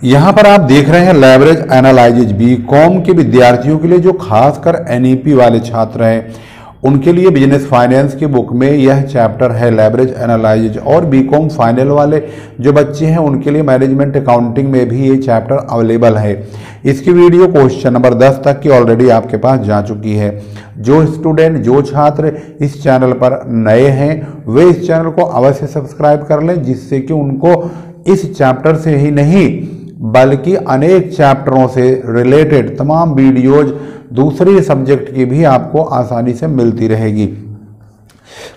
यहाँ पर आप देख रहे हैं लेवरेज एनालिसिस बीकॉम के विद्यार्थियों के लिए, जो खासकर एनईपी वाले छात्र हैं उनके लिए बिजनेस फाइनेंस की बुक में यह चैप्टर है लेवरेज एनालिसिस। और बीकॉम फाइनल वाले जो बच्चे हैं उनके लिए मैनेजमेंट अकाउंटिंग में भी ये चैप्टर अवेलेबल है। इसकी वीडियो क्वेश्चन नंबर 10 तक की ऑलरेडी आपके पास जा चुकी है। जो स्टूडेंट, जो छात्र इस चैनल पर नए हैं वे इस चैनल को अवश्य सब्सक्राइब कर लें, जिससे कि उनको इस चैप्टर से ही नहीं बल्कि अनेक चैप्टरों से रिलेटेड तमाम वीडियोज दूसरे सब्जेक्ट की भी आपको आसानी से मिलती रहेगी।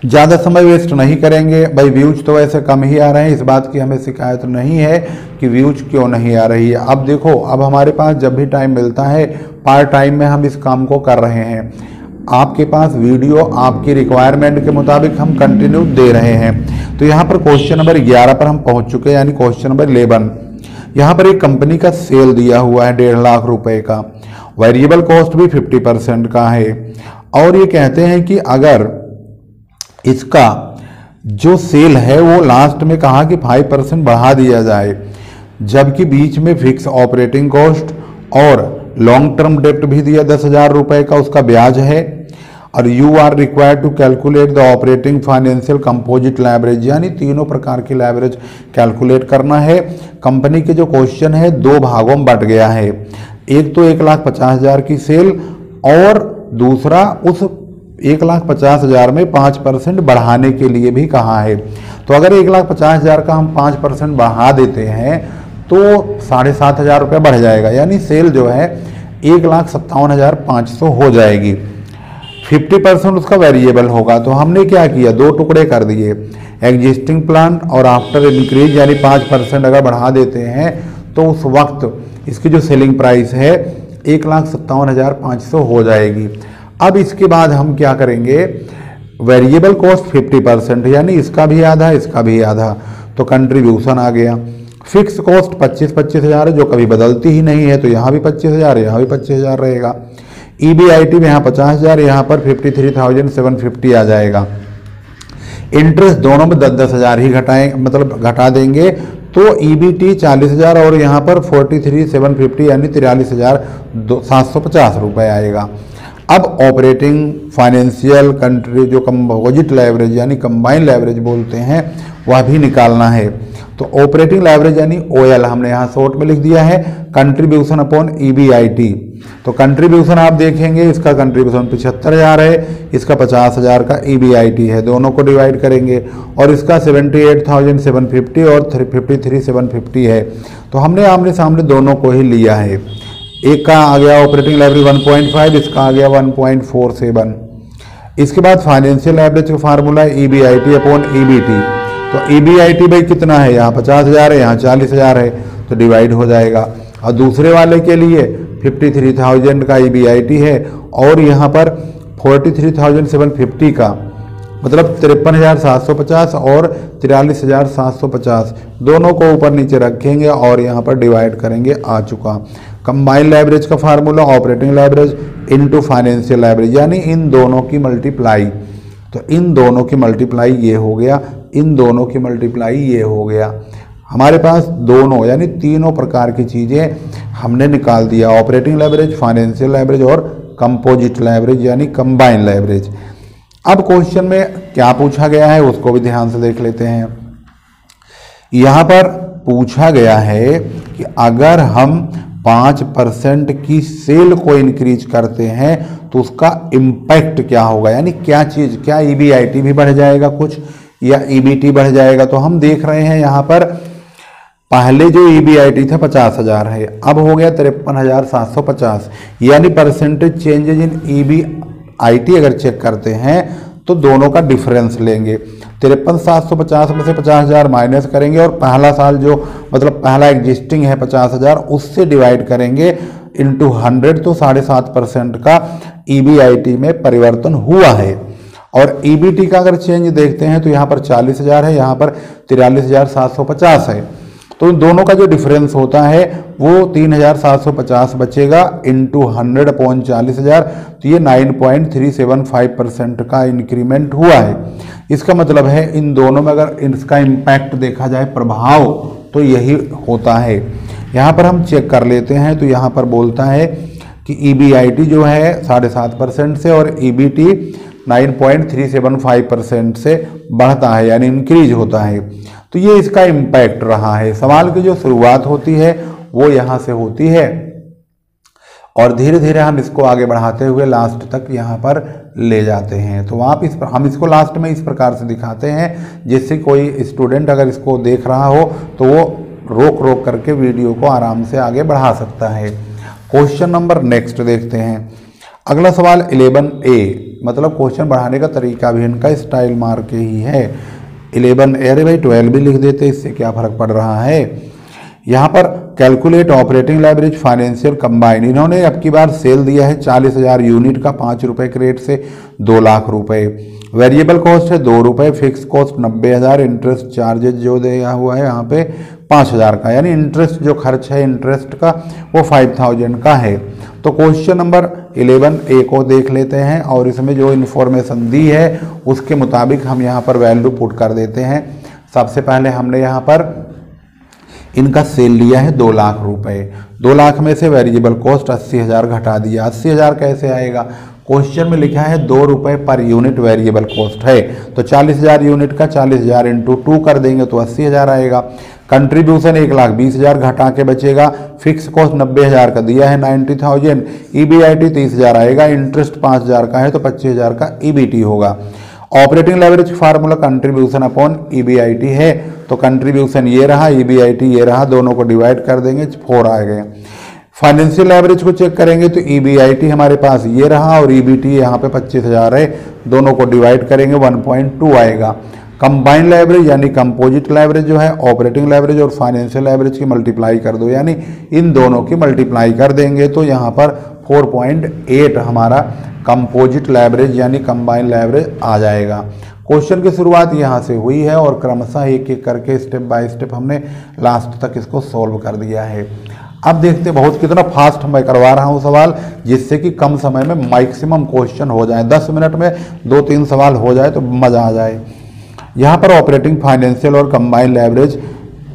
ज़्यादा समय वेस्ट नहीं करेंगे भाई। व्यूज तो वैसे कम ही आ रहे हैं, इस बात की हमें शिकायत नहीं है कि व्यूज क्यों नहीं आ रही है। अब देखो, अब हमारे पास जब भी टाइम मिलता है पार्ट टाइम में हम इस काम को कर रहे हैं। आपके पास वीडियो आपकी रिक्वायरमेंट के मुताबिक हम कंटिन्यू दे रहे हैं। तो यहाँ पर क्वेश्चन नंबर 11 पर हम पहुँच चुके हैं, यानी क्वेश्चन नंबर 11। यहाँ पर एक कंपनी का सेल दिया हुआ है 1.5 लाख रुपए का, वेरिएबल कॉस्ट भी 50% का है। और ये कहते हैं कि अगर इसका जो सेल है वो लास्ट में कहा कि 5% बढ़ा दिया जाए, जबकि बीच में फिक्स ऑपरेटिंग कॉस्ट और लॉन्ग टर्म डेप्ट भी दिया 10,000 रुपए का, उसका ब्याज है। और you are required to calculate the operating financial composite leverage, यानी तीनों प्रकार की लेवरेज कैलकुलेट करना है। कंपनी के जो क्वेश्चन है 2 भागों में बट गया है। एक तो 1,50,000 की सेल और दूसरा उस 1,50,000 में 5% बढ़ाने के लिए भी कहा है। तो अगर 1,50,000 का हम 5% बढ़ा देते हैं तो 7,500 रुपये बढ़ जाएगा, यानी सेल जो है 1,57,500 हो जाएगी। 50% उसका वेरिएबल होगा। तो हमने क्या किया, 2 टुकड़े कर दिए, एग्जिस्टिंग प्लान और आफ्टर इंक्रीज, यानी 5% अगर बढ़ा देते हैं तो उस वक्त इसकी जो सेलिंग प्राइस है 1,57,500 हो जाएगी। अब इसके बाद हम क्या करेंगे, वेरिएबल कॉस्ट 50%, यानी इसका भी आधा इसका भी आधा, तो कंट्रीब्यूशन आ गया। फिक्स कॉस्ट 25,000 है जो कभी बदलती ही नहीं है, तो यहाँ भी 25,000 यहाँ भी 25,000 रहेगा। EBIT में यहाँ 50,000, यहाँ पर 53,750 आ जाएगा। इंटरेस्ट दोनों में 10,000 ही घटाएं, मतलब घटा देंगे, तो EBT 40,000 और यहाँ पर 43,750 यानी 43,750 रुपये आएगा। अब ऑपरेटिंग फाइनेंशियल कंट्री जो कंपोजिट लेवरेज यानी कंबाइन लेवरेज बोलते हैं वह भी निकालना है। तो ऑपरेटिंग लेवरेज यानी OL हमने यहाँ शॉर्ट में लिख दिया है, कंट्रीब्यूशन अपॉन EBIT। तो कंट्रीब्यूशन आप देखेंगे, इसका कंट्रीब्यूशन 75,000 है, इसका 50,000 का EBIT है, दोनों को डिवाइड करेंगे और इसका 78,750 और 53,750 है। तो हमने आमने सामने दोनों को ही लिया है। एक का आ गया ऑपरेटिंग लेवरेज 1.5, इसका आ गया 1.47। इसके बाद फाइनेंशियल लेवरेज का फार्मूला है EBIT अपॉन EBT। तो EBIT भाई कितना है, यहाँ 50,000 है, यहाँ 40,000 है, तो डिवाइड हो जाएगा। और दूसरे वाले के लिए 53,000 का EBIT है और यहाँ पर 43,750 का, मतलब 53,750 और 43,750 दोनों को ऊपर नीचे रखेंगे और यहाँ पर डिवाइड करेंगे, आ चुका। कंबाइन लेवरेज का formula operating leverage into financial leverage, यानी इन दोनों की मल्टीप्लाई। तो इन दोनों की मल्टीप्लाई ये हो गया, इन दोनों की मल्टीप्लाई ये हो गया। हमारे पास दोनों यानी तीनों प्रकार की चीज़ें हमने निकाल दिया, ऑपरेटिंग लेवरेज, फाइनेंशियल लेवरेज और कंपोजिट लेवरेज यानी कंबाइन लेवरेज। अब क्वेश्चन में क्या पूछा गया है उसको भी ध्यान से देख लेते हैं। यहाँ पर पूछा गया है कि अगर हम 5% की सेल को इंक्रीज करते हैं तो उसका इम्पैक्ट क्या होगा, यानी क्या चीज़, क्या EBIT भी बढ़ जाएगा कुछ या EBT बढ़ जाएगा। तो हम देख रहे हैं यहाँ पर पहले जो EBIT था 50,000 है, अब हो गया 53,750, यानी परसेंटेज चेंजेज इन EBIT अगर चेक करते हैं तो दोनों का डिफरेंस लेंगे। 53,750 में से 50,000 माइनस करेंगे और पहला साल जो मतलब पहला एग्जिस्टिंग है 50,000 उससे डिवाइड करेंगे इंटू 100, तो 7.5% का EBIT में परिवर्तन हुआ है। और EBT का अगर चेंज देखते हैं तो यहाँ पर 40,000 है, यहाँ पर 43,750 है, तो इन दोनों का जो डिफरेंस होता है वो 3,750 बचेगा इंटू 100 अपॉन 40,000, तो ये 9.375% का इंक्रीमेंट हुआ है। इसका मतलब है इन दोनों में अगर इसका इम्पैक्ट देखा जाए, प्रभाव, तो यही होता है। यहाँ पर हम चेक कर लेते हैं तो यहाँ पर बोलता है कि EBIT जो है 7.5% से और EBT 9.375% से बढ़ता है, यानी इंक्रीज होता है। तो ये इसका इम्पैक्ट रहा है। सवाल की जो शुरुआत होती है वो यहाँ से होती है और धीरे धीरे हम इसको आगे बढ़ाते हुए लास्ट तक यहाँ पर ले जाते हैं। तो हम इसको लास्ट में इस प्रकार से दिखाते हैं जिससे कोई स्टूडेंट अगर इसको देख रहा हो तो वो रोक रोक करके वीडियो को आराम से आगे बढ़ा सकता है। क्वेश्चन नंबर नेक्स्ट देखते हैं। अगला सवाल 11A, मतलब क्वेश्चन बढ़ाने का तरीका भी इनका स्टाइल मार के ही है। 11A, अरे भाई 12 भी लिख देते, इससे क्या फर्क पड़ रहा है। यहाँ पर calculate operating leverage financial combine, इन्होंने अब की बार सेल दिया है 40,000 यूनिट का 5 रुपये के रेट से 2 लाख रुपए। वेरिएबल कॉस्ट है 2 रुपये, फिक्स कॉस्ट 90,000, इंटरेस्ट चार्जेज जो दिया हुआ है यहाँ पे 5,000 का, यानी इंटरेस्ट जो खर्च है इंटरेस्ट का वो 5,000 का है। तो क्वेश्चन नंबर 11A को देख लेते हैं और इसमें जो इन्फॉर्मेशन दी है उसके मुताबिक हम यहाँ पर वैल्यू पुट कर देते हैं। सबसे पहले हमने यहाँ पर इनका सेल लिया है 2 लाख रुपए। 2 लाख में से वेरिएबल कॉस्ट 80,000 घटा दिया। 80,000 कैसे आएगा, क्वेश्चन में लिखा है 2 रुपये पर यूनिट वेरिएबल कॉस्ट है, तो 40,000 यूनिट का 40,000 इंटू 2 कर देंगे तो 80,000 आएगा। कंट्रीब्यूशन 1,20,000 घटा के बचेगा। फिक्स कॉस्ट 90,000 का दिया है 90,000। EBIT 30,000 आएगा। इंटरेस्ट 5,000 का है तो 25,000 का EBT होगा। Operating leverage formula contribution upon EBIT है, तो कंट्रीब्यूशन ये रहा, EBIT ये रहा, दोनों को डिवाइड कर देंगे 4 आ गए। फाइनेंशियल लेवरेज को चेक करेंगे तो EBIT हमारे पास ये रहा और EBT यहाँ पे 25,000 है, दोनों को डिवाइड करेंगे 1.2 आएगा। कंबाइंड लेवरेज यानी कंपोजिट लेवरेज जो है ऑपरेटिंग लेवरेज और फाइनेंशियल लेवरेज की मल्टीप्लाई कर दो, यानी इन दोनों की मल्टीप्लाई कर देंगे तो यहाँ पर 4.8 हमारा कंपोजिट लेवरेज यानी कंबाइंड लेवरेज आ जाएगा। क्वेश्चन की शुरुआत यहाँ से हुई है और क्रमशः एक एक करके स्टेप बाय स्टेप हमने लास्ट तक इसको सॉल्व कर दिया है। अब देखते हैं बहुत कितना फास्ट मैं करवा रहा हूँ सवाल, जिससे कि कम समय में मैक्सिमम क्वेश्चन हो जाए। 10 मिनट में 2-3 सवाल हो जाए तो मज़ा आ जाए। यहाँ पर ऑपरेटिंग, फाइनेंशियल और कंबाइंड लेवरेज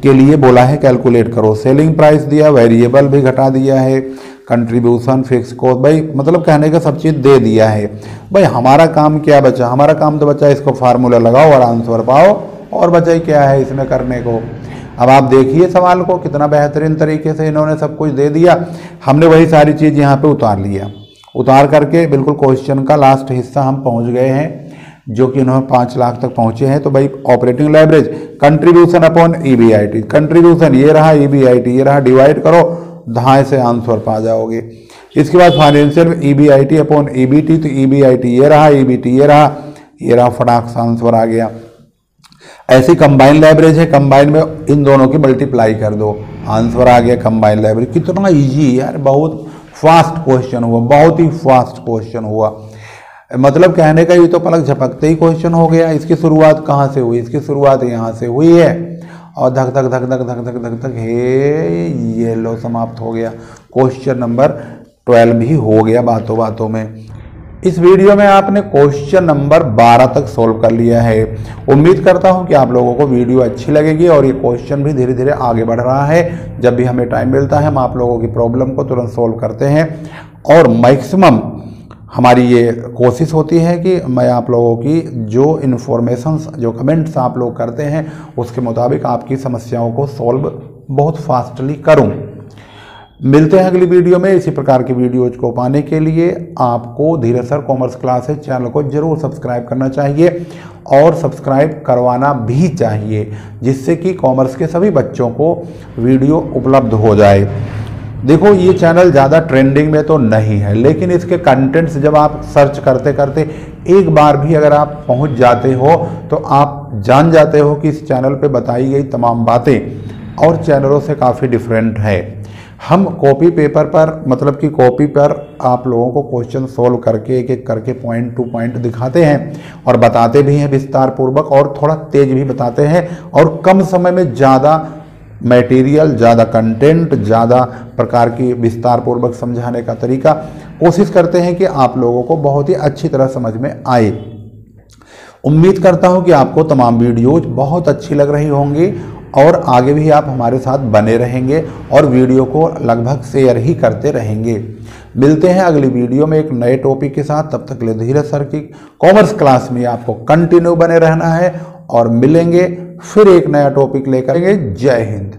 के लिए बोला है कैलकुलेट करो। सेलिंग प्राइस दिया, वेरिएबल भी घटा दिया है, कंट्रीब्यूशन, फिक्स कॉस्ट, भाई मतलब कहने का सब चीज़ दे दिया है। भाई हमारा काम क्या बचा, हमारा काम तो बचा इसको फार्मूला लगाओ और आंसर पाओ, और बचा ही क्या है इसमें करने को। अब आप देखिए सवाल को कितना बेहतरीन तरीके से इन्होंने सब कुछ दे दिया। हमने वही सारी चीज़ यहाँ पे उतार लिया, उतार करके बिल्कुल क्वेश्चन का लास्ट हिस्सा हम पहुँच गए हैं, जो कि इन्होंने 5 लाख तक पहुँचे हैं। तो भाई operating leverage contribution upon EBIT, contribution ये रहा, EBIT ये रहा, डिवाइड करो, धाए से आंसर पा जाओगे। इसके बाद फाइनेंशियल EBIT अपॉन EBT, तो EBIT ये रहा, EBT ये रहा, ये रहा, फटाक से आंसर आ गया। ऐसी कंबाइंड लेवरेज है, कंबाइंड में इन दोनों की मल्टीप्लाई कर दो, आंसर आ गया कंबाइंड लेवरेज। कितना इजी यार, बहुत फास्ट क्वेश्चन हुआ, बहुत ही फास्ट क्वेश्चन हुआ। मतलब कहने का ये तो पलक झपकते ही क्वेश्चन हो गया। इसकी शुरुआत कहाँ से हुई, इसकी शुरुआत यहाँ से हुई है और धक धक धक धक धक धक धक धक हे ये लो समाप्त हो गया। क्वेश्चन नंबर 12 भी हो गया बातों बातों में। इस वीडियो में आपने क्वेश्चन नंबर 12 तक सोल्व कर लिया है। उम्मीद करता हूं कि आप लोगों को वीडियो अच्छी लगेगी और ये क्वेश्चन भी धीरे धीरे आगे बढ़ रहा है। जब भी हमें टाइम मिलता है हम आप लोगों की प्रॉब्लम को तुरंत सोल्व करते हैं और मैक्सिमम हमारी ये कोशिश होती है कि मैं आप लोगों की जो इन्फॉर्मेशंस, जो कमेंट्स आप लोग करते हैं उसके मुताबिक आपकी समस्याओं को सॉल्व बहुत फास्टली करूं। मिलते हैं अगली वीडियो में। इसी प्रकार की वीडियोज को पाने के लिए आपको धीरज सर कॉमर्स क्लासेज चैनल को जरूर सब्सक्राइब करना चाहिए और सब्सक्राइब करवाना भी चाहिए, जिससे कि कॉमर्स के सभी बच्चों को वीडियो उपलब्ध हो जाए। देखो ये चैनल ज़्यादा ट्रेंडिंग में तो नहीं है, लेकिन इसके कंटेंट्स जब आप सर्च करते करते एक बार भी अगर आप पहुंच जाते हो तो आप जान जाते हो कि इस चैनल पे बताई गई तमाम बातें और चैनलों से काफ़ी डिफरेंट है। हम कॉपी पेपर पर, मतलब कि कॉपी पर आप लोगों को क्वेश्चन सोल्व करके एक एक करके पॉइंट टू पॉइंट दिखाते हैं और बताते भी हैं विस्तार पूर्वक, और थोड़ा तेज भी बताते हैं और कम समय में ज़्यादा मटेरियल, ज़्यादा कंटेंट, ज़्यादा प्रकार की विस्तार पूर्वक समझाने का तरीका कोशिश करते हैं कि आप लोगों को बहुत ही अच्छी तरह समझ में आए। उम्मीद करता हूं कि आपको तमाम वीडियोज बहुत अच्छी लग रही होंगी और आगे भी आप हमारे साथ बने रहेंगे और वीडियो को लगभग शेयर ही करते रहेंगे। मिलते हैं अगली वीडियो में एक नए टॉपिक के साथ। तब तक के लिए धीरज सर की कॉमर्स क्लास में आपको कंटिन्यू बने रहना है और मिलेंगे फिर एक नया टॉपिक लेकर। जय हिंद।